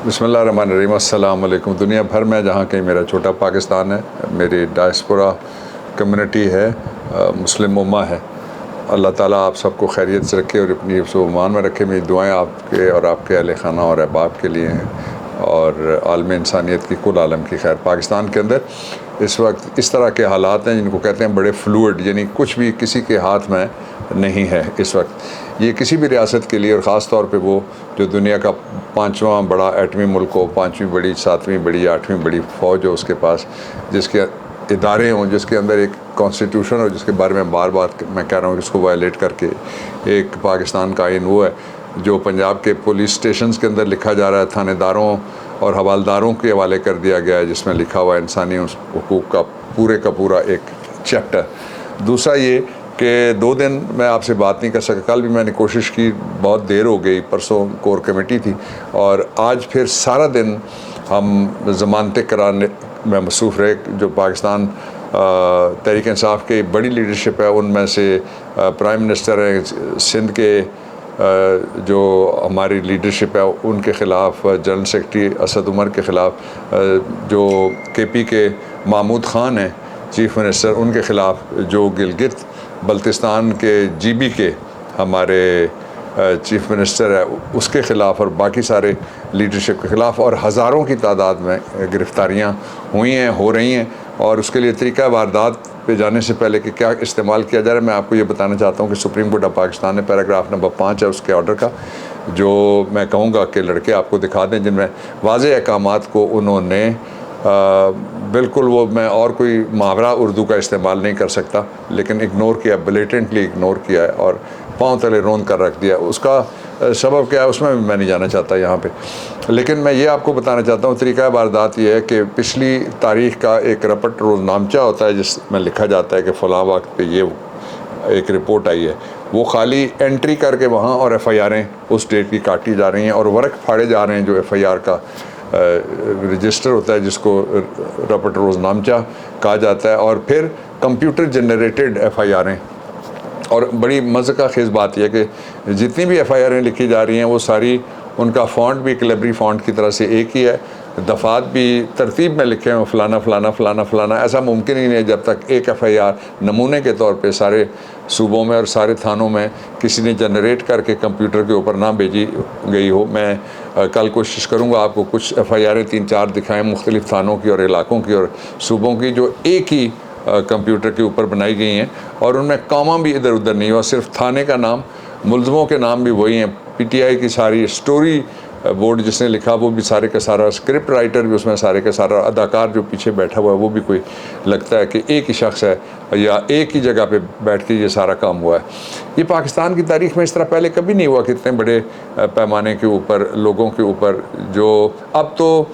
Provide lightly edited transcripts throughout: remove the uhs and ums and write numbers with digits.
बिस्मिल्लाहिर्रहमानिर्रहीम। अस्सलाम वालेकुम। दुनिया भर में जहाँ कहीं मेरा छोटा पाकिस्तान है, मेरी डायस्पोरा कम्युनिटी है, मुस्लिम उम्मा है, अल्लाह ताला आप सबको खैरियत से रखे और अपनी हिफ्ज़-ओ-अमान में रखे। मेरी दुआएं आपके और आपके अहले खाना और अहबाब के लिए हैं और आलम इंसानियत की कुल आलम की खैर। पाकिस्तान के अंदर इस वक्त इस तरह के हालात हैं जिनको कहते हैं बड़े फ्लूइड, यानी कुछ भी किसी के हाथ में नहीं है इस वक्त। ये किसी भी रियासत के लिए और ख़ास तौर पे वो जो दुनिया का 5वां बड़ा एटमी मुल्क हो, 5वीं बड़ी, 7वीं बड़ी, 8वीं बड़ी फ़ौज हो उसके पास, जिसके इदारे हों, जिसके अंदर एक कॉन्स्टिट्यूशन हो, जिसके बारे में बार बार मैं कह रहा हूँ कि इसको वायलेट करके एक पाकिस्तान का आइन वो है जो पंजाब के पुलिस स्टेशंस के अंदर लिखा जा रहा है, थानेदारों और हवालदारों के हवाले कर दिया गया है, जिसमें लिखा हुआ है इंसानी हुकूक़ का पूरा एक चैप्टर। दूसरा ये कि 2 दिन मैं आपसे बात नहीं कर सका। कल भी मैंने कोशिश की, बहुत देर हो गई, परसों कोर कमेटी थी और आज फिर सारा दिन हम ज़मानतें कराने में मसरूफ़ रहे। जो पाकिस्तान तहरीक इंसाफ की बड़ी लीडरशिप है, उनमें से प्राइम मिनिस्टर हैं, सिंध के जो हमारी लीडरशिप है उनके ख़िलाफ़, जनरल सेक्रेटरी असद उमर के ख़िलाफ़, जो KP के महमूद ख़ान हैं चीफ़ मिनिस्टर, उनके ख़िलाफ़, जो गिलगित बल्तिस्तान के GB के हमारे चीफ़ मिनिस्टर है उसके ख़िलाफ़ और बाकी सारे लीडरशिप के ख़िलाफ़, और हज़ारों की तादाद में गिरफ़्तारियाँ हुई हैं, हो रही हैं। और उसके लिए तरीक़ा वारदात पे जाने से पहले कि क्या इस्तेमाल किया जा रहा है, मैं आपको ये बताना चाहता हूँ कि सुप्रीम कोर्ट ऑफ पाकिस्तान ने पैराग्राफ नंबर 5 है उसके ऑर्डर का, जो मैं कहूँगा कि लड़के आपको दिखा दें, जिनमें वाज़ेह अहकामात को उन्होंने बिल्कुल, वो मैं और कोई मुहावरा उर्दू का इस्तेमाल नहीं कर सकता, लेकिन इग्नोर किया, ब्लेटेंटली इग्नोर किया है और पाँव तले रोंद कर रख दिया। उसका सबब क्या है उसमें मैं नहीं जाना चाहता यहाँ पे, लेकिन मैं ये आपको बताना चाहता हूँ तरीक़ा वारदात ये है कि पिछली तारीख़ का एक रपट रोज़नामचा होता है जिसमें लिखा जाता है कि फ़लाँ वक्त पे ये एक रिपोर्ट आई है, वो खाली एंट्री करके वहाँ और FIRें उस डेट की काटी जा रही हैं और वर्क फाड़े जा रहे हैं जो FIR का रजिस्टर होता है, जिसको रपट रोज़नामचा कहा जाता है, और फिर कंप्यूटर जनरेटेड FIRें। और बड़ी मज़े का खेज़ बात यह है कि जितनी भी FIRें लिखी जा रही हैं वो सारी, उनका फ़ॉन्ट भी कैलिब्री फ़ॉन्ट की तरह से एक ही है, दफ़ात भी तरतीब में लिखे हैं, फ़लाना फ़लाना फ़लाना फ़लाना। ऐसा मुमकिन ही नहीं जब तक एक FIR नमूने के तौर पे सारे सूबों में और सारे थानों में किसी ने जनरेट करके कंप्यूटर के ऊपर ना भेजी गई हो। मैं कल कोशिश करूँगा आपको कुछ FIRें 3-4 दिखाएँ मुख्तलिफ़ थानों की और इलाकों की और सूबों की, जो एक ही कंप्यूटर के ऊपर बनाई गई हैं और उनमें कॉमा भी इधर उधर नहीं हुआ, सिर्फ थाने का नाम, मुलज़मों के नाम भी वही हैं, PTI की सारी स्टोरी बोर्ड जिसने लिखा वो भी सारे का सारा, स्क्रिप्ट राइटर भी उसमें सारे का सारा, अदाकार जो पीछे बैठा हुआ है वो भी कोई लगता है कि एक ही शख्स है या एक ही जगह पे बैठ के ये सारा काम हुआ है। ये पाकिस्तान की तारीख़ में इस तरह पहले कभी नहीं हुआ कि इतने बड़े पैमाने के ऊपर लोगों के ऊपर, जो अब तो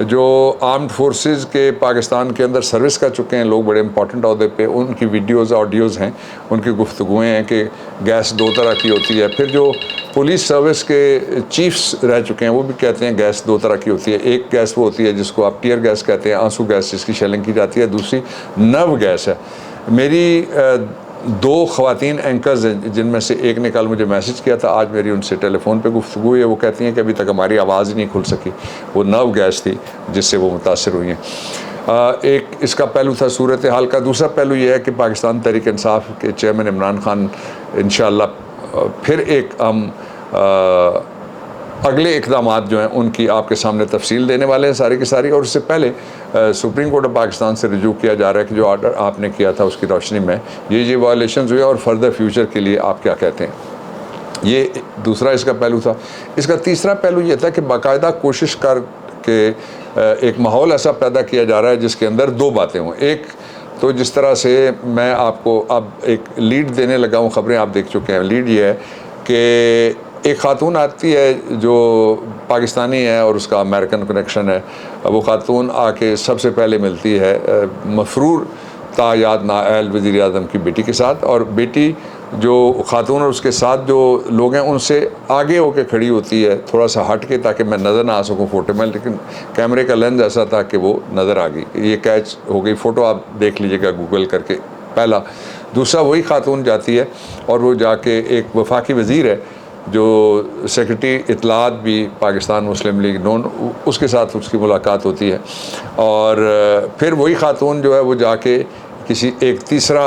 जो आर्म्ड फोर्सेस के पाकिस्तान के अंदर सर्विस कर चुके हैं लोग बड़े इंपॉर्टेंट अहदे पे, उनकी वीडियोज़ ऑडियोज़ हैं, उनकी गुफ्तगुएँ हैं कि गैस 2 तरह की होती है। फिर जो पुलिस सर्विस के चीफ्स रह चुके हैं वो भी कहते हैं गैस 2 तरह की होती है। एक गैस वो होती है जिसको आप टीयर गैस कहते हैं, आंसू गैस जिसकी शेलिंग की जाती है, दूसरी नर्व गैस है। मेरी 2 ख़वातीन एंकर्स हैं जिनमें से एक ने कल मुझे मैसेज किया था, आज मेरी उनसे टेलीफोन पे गुफ्तगू हुई है, वो कहती हैं कि अभी तक हमारी आवाज़ ही नहीं खुल सकी, वो नर्व गैस थी जिससे वो मुतासर हुई हैं। एक इसका पहलू था सूरत हाल का। दूसरा पहलू ये है कि पाकिस्तान तहरीक इंसाफ के चेयरमैन इमरान खान इंशाअल्लाह फिर एक हम अगले इक़दामात जो हैं उनकी आपके सामने तफसील देने वाले हैं सारी की सारी। और उससे पहले सुप्रीम कोर्ट ऑफ पाकिस्तान से रिजू किया जा रहा है कि जो ऑर्डर आपने किया था उसकी रोशनी में ये वायलेशंस हुए और फर्दर फ्यूचर के लिए आप क्या कहते हैं। ये दूसरा इसका पहलू था। इसका तीसरा पहलू ये था कि बाकायदा कोशिश कर के एक माहौल ऐसा पैदा किया जा रहा है जिसके अंदर 2 बातें हों। एक तो जिस तरह से मैं आपको अब एक लीड देने लगा हूँ, ख़बरें आप देख चुके हैं। लीड ये है कि एक ख़ातून आती है जो पाकिस्तानी है और उसका अमेरिकन कनेक्शन है, वो ख़ातून आके सबसे पहले मिलती है मफरूर तायाद नाअहल वज़ीर आज़म की बेटी के साथ, और बेटी जो ख़ातून और उसके साथ जो लोग हैं उनसे आगे होके खड़ी होती है, थोड़ा सा हट के, ताकि मैं नज़र ना आ सकूँ फ़ोटो में, लेकिन कैमरे का लेंस ऐसा था कि वो नज़र आ गई। ये कैच हो गई, फ़ोटो आप देख लीजिएगा गूगल करके, पहला। दूसरा वही ख़ातून जाती है और वो जाके, एक वफाकी वज़ीर है जो सेक्रेटरी इत्तलात भी पाकिस्तान मुस्लिम लीग नून, उसके साथ उसकी मुलाकात होती है। और फिर वही खातून जो है वो जाके किसी एक तीसरा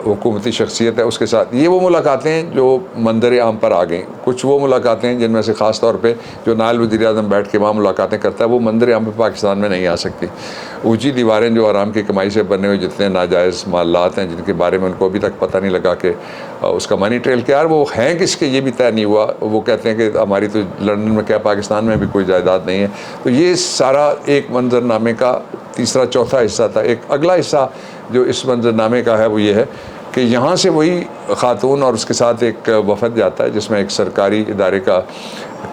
हुकूमती शख्सियत है उसके साथ, ये वो मुलाकातें हैं जो मंजर आम पर आ गई। कुछ वो मुलाकातें हैं जिनमें से ख़ास तौर पे जो नायब वज़ीर-ए-आज़म बैठ के वहाँ मुलाकातें करता है, वो मंजर आम पर पाकिस्तान में नहीं आ सकती। ऊंची दीवारें जो आराम की कमाई से बने हुए जितने नाजायज़ मालात हैं जिनके बारे में उनको अभी तक पता नहीं लगा कि उसका मनी ट्रेल क्या है, वो हैं किसके ये भी तय नहीं हुआ। वो कहते हैं कि हमारी तो लंदन में क्या पाकिस्तान में भी कोई जायदाद नहीं है। तो ये सारा एक मंजरनामे का तीसरा चौथा हिस्सा था। एक अगला हिस्सा जो इस मंजरनामे का है वो ये है कि यहाँ से वही ख़ातून और उसके साथ एक वफ़द जाता है जिसमें एक सरकारी इदारे का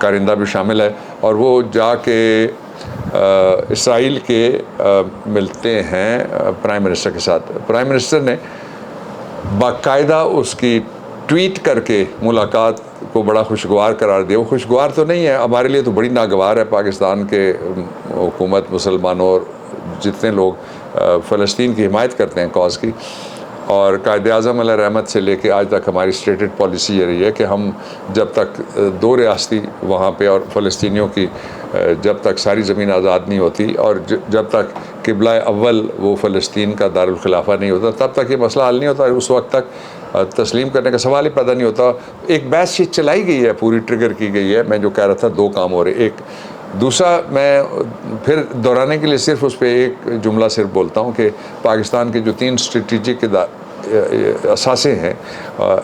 कारिंदा भी शामिल है, और वो जाके इसराइल के मिलते हैं प्राइम मिनिस्टर के साथ। प्राइम मिनिस्टर ने बाकायदा उसकी ट्वीट करके मुलाकात को बड़ा खुशगवार करार दिया। वो खुशगवार तो नहीं है, हमारे लिए तो बड़ी नागवार है। पाकिस्तान के हुकूमत, मुसलमानों और जितने लोग फ़लस्तीन की हिमायत करते हैं कॉज़ की, और कायद-ए-आज़म अलैहि रहमत से लेके आज तक हमारी स्टेटेड पॉलिसी ये रही है कि हम जब तक दो रियासती वहाँ पे और फ़लस्तीनियों की जब तक सारी ज़मीन आज़ाद नहीं होती और जब तक क़िबला अव्वल वो फ़लस्तीन का दारुल खिलाफा नहीं होता, तब तक ये मसला हल नहीं होता। उस वक्त तक तस्लीम करने का सवाल ही पैदा नहीं होता। एक बहस ये चलाई गई है, पूरी ट्रिगर की गई है। मैं जो कह रहा था, दो काम हो रहे। एक दूसरा, मैं फिर दोहराने के लिए सिर्फ उस पर एक जुमला सिर्फ बोलता हूँ कि पाकिस्तान के जो 3 स्ट्रेटिजिक असासे हैं,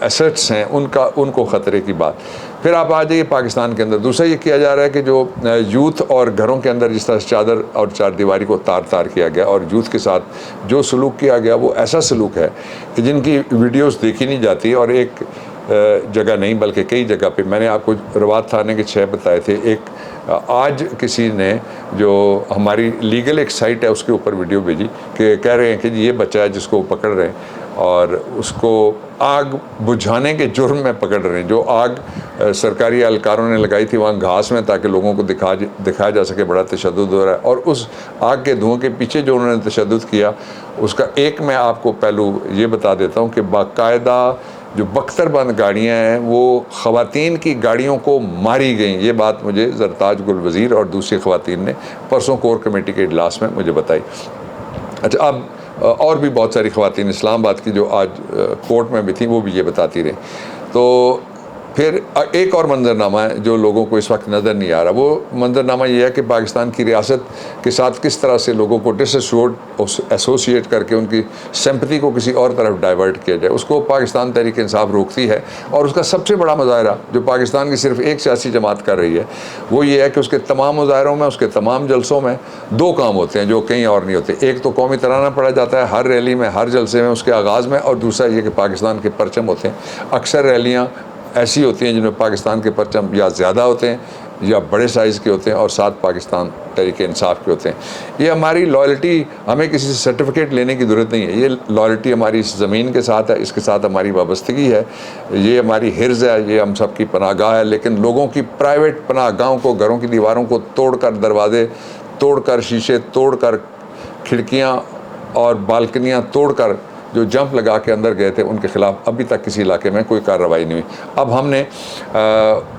एसेट्स हैं, उनको ख़तरे की बात। फिर आप आ जाइए पाकिस्तान के अंदर। दूसरा ये किया जा रहा है कि जो यूथ और घरों के अंदर जिस तरह चादर और चारदीवारी को तार किया गया और यूथ के साथ जो सलूक किया गया, वो ऐसा सलूक है कि जिनकी वीडियोस देखी नहीं जाती। और एक जगह नहीं बल्कि कई जगह पे, मैंने आपको रवात थाने के 6 बताए थे। एक आज किसी ने जो हमारी लीगल एक साइट है उसके ऊपर वीडियो भेजी कि कह रहे हैं कि ये बच्चा है जिसको पकड़ रहे हैं और उसको आग बुझाने के जुर्म में पकड़ रहे हैं। जो आग सरकारी एहलकारों ने लगाई थी वहाँ घास में, ताकि लोगों को दिखाया जा सके बड़ा तशद्दुद हो रहा है। और उस आग के धुआं के पीछे जो उन्होंने तशद्दुद किया, उसका एक मैं आपको पहलू ये बता देता हूँ कि बाकायदा जो बख्तरबंद गाड़ियाँ हैं वो ख़वातीन की गाड़ियों को मारी गई। ये बात मुझे ज़रताज गुल वज़ीर और दूसरी ख़वातीन ने परसों कोर कमेटी के इजलास में मुझे बताई। अच्छा, अब और भी बहुत सारी ख़वातीन इस्लामाबाद की जो आज कोर्ट में भी थी, वो भी ये बताती रही। तो फिर एक और मंजरनामा है जो लोगों को इस वक्त नज़र नहीं आ रहा। वो मंजरनामा ये है कि पाकिस्तान की रियासत के साथ किस तरह से लोगों को डिसएसोसिएट एसोसिएट करके उनकी सिंपैथी को किसी और तरफ डाइवर्ट किया जाए। उसको पाकिस्तान तहरीक इंसाफ रोकती है। और उसका सबसे बड़ा मुजाहरा जो पाकिस्तान की सिर्फ एक सियासी जमात कर रही है, वो ये है कि उसके तमाम मुजाहरों में, उसके तमाम जलसों में 2 काम होते हैं जो कहीं और नहीं होते। एक तो कौमी तराना पढ़ा जाता है हर रैली में, हर जलसे में, उसके आगाज़ में। और दूसरा ये कि पाकिस्तान के परचम होते हैं। अक्सर रैलियाँ ऐसी होती हैं जिनमें पाकिस्तान के परचम या ज़्यादा होते हैं या बड़े साइज़ के होते हैं और साथ पाकिस्तान तहरीक इंसाफ के होते हैं। ये हमारी लॉयल्टी, हमें किसी से सर्टिफिकेट लेने की ज़रूरत नहीं है। ये लॉयल्टी हमारी इस ज़मीन के साथ है, इसके साथ हमारी वाबस्तगी है, ये हमारी हिर्ज़ है, ये हम सब की पनाहगाह है। लेकिन लोगों की प्राइवेट पनाहगाहों को, घरों की दीवारों को तोड़कर, दरवाजे तोड़कर, शीशे तोड़कर, खिड़कियाँ और बालकनियाँ तोड़कर जो जंप लगा के अंदर गए थे, उनके ख़िलाफ़ अभी तक किसी इलाके में कोई कार्रवाई नहीं हुई। अब हमने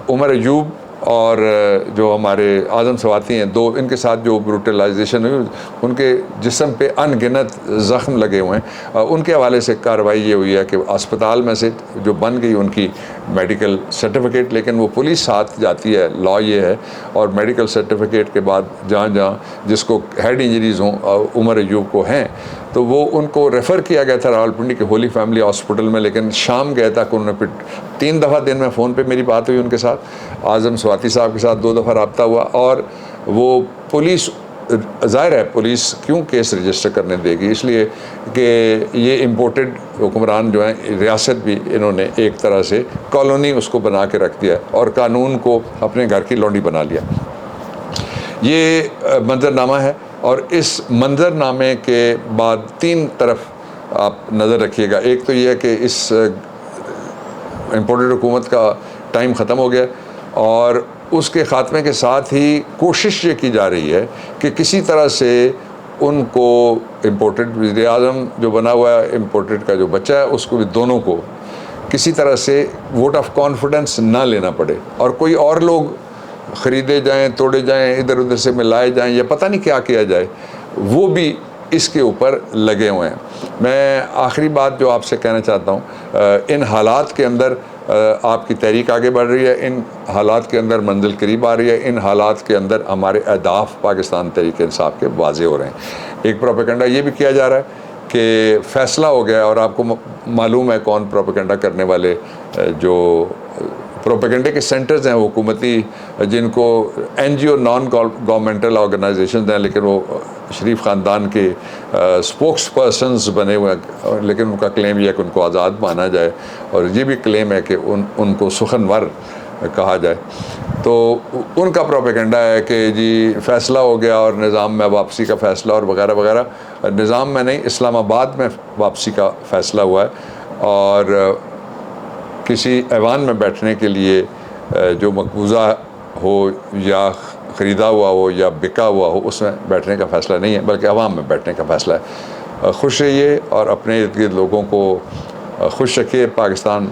उमर अयूब और जो हमारे आज़म सवाती हैं 2, इनके साथ जो ब्रूटलाइजेशन हुई, उनके जिस्म पे अनगिनत ज़ख्म लगे हुए हैं। उनके हवाले से कार्रवाई ये हुई है कि अस्पताल में से जो बन गई उनकी मेडिकल सर्टिफिकेट, लेकिन वो पुलिस साथ जाती है, लॉ ये है। और मेडिकल सर्टिफिकेट के बाद जहाँ जिसको हेड इंजरीज़ हों, उमर अयूब को हैं, तो वो उनको रेफ़र किया गया था रावलपिंडी के होली फैमिली हॉस्पिटल में। लेकिन शाम गया था कि उन्होंने फिर 3 दफ़ा दिन में फ़ोन पे मेरी बात हुई उनके साथ, आज़म सवाती साहब के साथ 2 दफ़ा रब्ता हुआ। और वो पुलिस, ज़ाहिर है पुलिस क्यों केस रजिस्टर करने देगी, इसलिए कि ये इम्पोर्टेड हुक्मरान जो हैं, रियासत भी इन्होंने एक तरह से कॉलोनी उसको बना के रख दिया और कानून को अपने घर की लौंडी बना लिया। ये मंजरनामा है। और इस मंजरनामे के बाद 3 तरफ आप नज़र रखिएगा। एक तो ये है कि इस इम्पोर्टेड हुकूमत का टाइम ख़त्म हो गया और उसके ख़ात्मे के साथ ही कोशिश ये की जा रही है कि किसी तरह से उनको इम्पोर्टेड वज़ीर-ए-आज़म जो बना हुआ है, इम्पोर्टेड का जो बच्चा है, उसको भी, दोनों को किसी तरह से वोट ऑफ कॉन्फिडेंस ना लेना पड़े और कोई और लोग ख़रीदे जाएं, तोड़े जाएं, इधर उधर से मिलाए जाएं या पता नहीं क्या किया जाए, वो भी इसके ऊपर लगे हुए हैं। मैं आखिरी बात जो आपसे कहना चाहता हूँ, इन हालात के अंदर आपकी तहरीक आगे बढ़ रही है, इन हालात के अंदर मंजिल करीब आ रही है, इन हालात के अंदर हमारे अहदाफ पाकिस्तान तहरीक इंसाफ के वाज़े हो रहे हैं। एक प्रोपेगेंडा ये भी किया जा रहा है कि फ़ैसला हो गया, और आपको मालूम है कौन प्रोपेगेंडा करने वाले जो प्रोपेगेंडे के सेंटर्स हैं हुकूमती, जिनको NGO नॉन गवर्नमेंटल ऑर्गेनाइजेशन हैं, लेकिन वो शरीफ ख़ानदान के स्पोक्स पर्सनस बने हुए हैं, लेकिन उनका क्लेम यह है कि उनको आज़ाद माना जाए, और ये भी क्लेम है कि उनको सुखनवर कहा जाए। तो उनका प्रोपेगेंडा है कि जी फ़ैसला हो गया और निज़ाम में वापसी का फ़ैसला और वगैरह वगैरह। निज़ाम में नहीं, इस्लामाबाद में वापसी का फ़ैसला हुआ है, और किसी ऐवान में बैठने के लिए जो मकबूजा हो या ख़रीदा हुआ हो या बिका हुआ हो, उसमें बैठने का फ़ैसला नहीं है, बल्कि अवाम में बैठने का फ़ैसला है। खुश रहिए और अपने इर्द गिर्द लोगों को खुश रखिए। पाकिस्तान,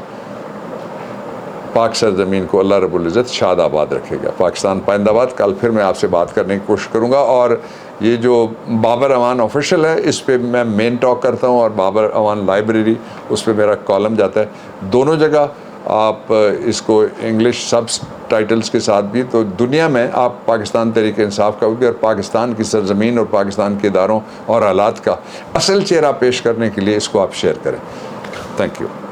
पाक सरज़मीन को अल्लाह रब्बुल इज़्ज़त शाद आबाद रखेगा। पाकिस्तान पाइंदाबाद। कल फिर मैं आपसे बात करने की कोशिश करूँगा, और ये जो बाबर अवान ऑफिशियल है, इस पे मैं मेन टॉक करता हूँ, और बाबर अवान लाइब्रेरी, उस पे मेरा कॉलम जाता है। दोनों जगह आप इसको इंग्लिश सब टाइटल्स के साथ भी, तो दुनिया में आप पाकिस्तान तहरीक इंसाफ का भी और पाकिस्तान की सरज़मीन और पाकिस्तान के इदारों और हालात का असल चेहरा पेश करने के लिए इसको आप शेयर करें। Thank you.